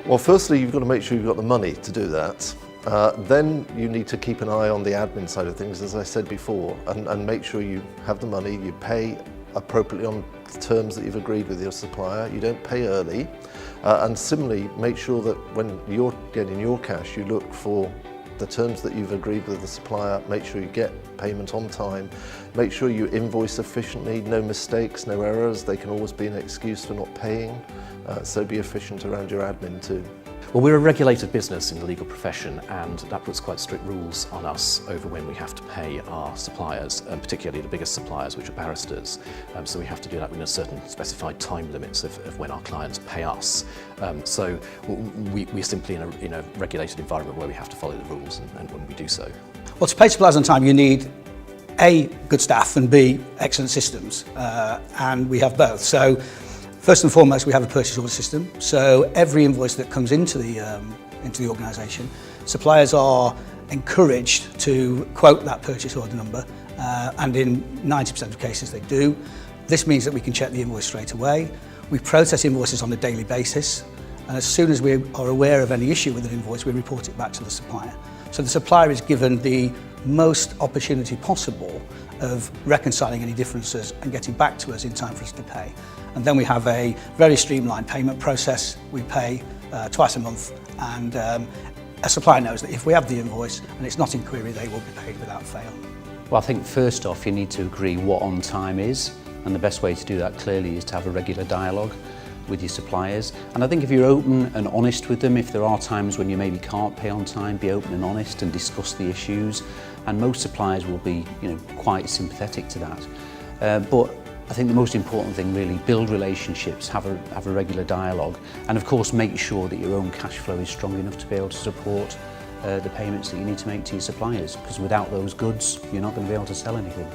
Well, firstly, you've got to make sure you've got the money to do that. Then you need to keep an eye on the admin side of things, as I said before, and make sure you have the money, you pay appropriately on the terms that you've agreed with your supplier, you don't pay early, and similarly make sure that when you're getting your cash, you look for the terms that you've agreed with the supplier, make sure you get payment on time, make sure you invoice efficiently, no mistakes, no errors. They can always be an excuse for not paying, so be efficient around your admin too. Well, we're a regulated business in the legal profession, and that puts quite strict rules on us over when we have to pay our suppliers, and particularly the biggest suppliers, which are barristers. So we have to do that within a certain specified time limits of when our clients pay us. So we're simply in a regulated environment where we have to follow the rules, and when we do so. Well, to pay suppliers on time, you need A, good staff, and B, excellent systems, and we have both. So first and foremost, we have a purchase order system. So every invoice that comes into the organisation, suppliers are encouraged to quote that purchase order number, and in 90% of cases they do. This means that we can check the invoice straight away. We process invoices on a daily basis, and as soon as we are aware of any issue with an invoice, we report it back to the supplier. So the supplier is given the most opportunity possible of reconciling any differences and getting back to us in time for us to pay. And then we have a very streamlined payment process. We pay twice a month, and a supplier knows that if we have the invoice and it's not in query, they will be paid without fail. Well, I think first off you need to agree what on time is, and the best way to do that clearly is to have a regular dialogue with your suppliers. And I think if you're open and honest with them, if there are times when you maybe can't pay on time, be open and honest and discuss the issues. And most suppliers will be, quite sympathetic to that. But I think the most important thing really, build relationships, have a regular dialogue, and of course make sure that your own cash flow is strong enough to be able to support the payments that you need to make to your suppliers, because without those goods, you're not going to be able to sell anything.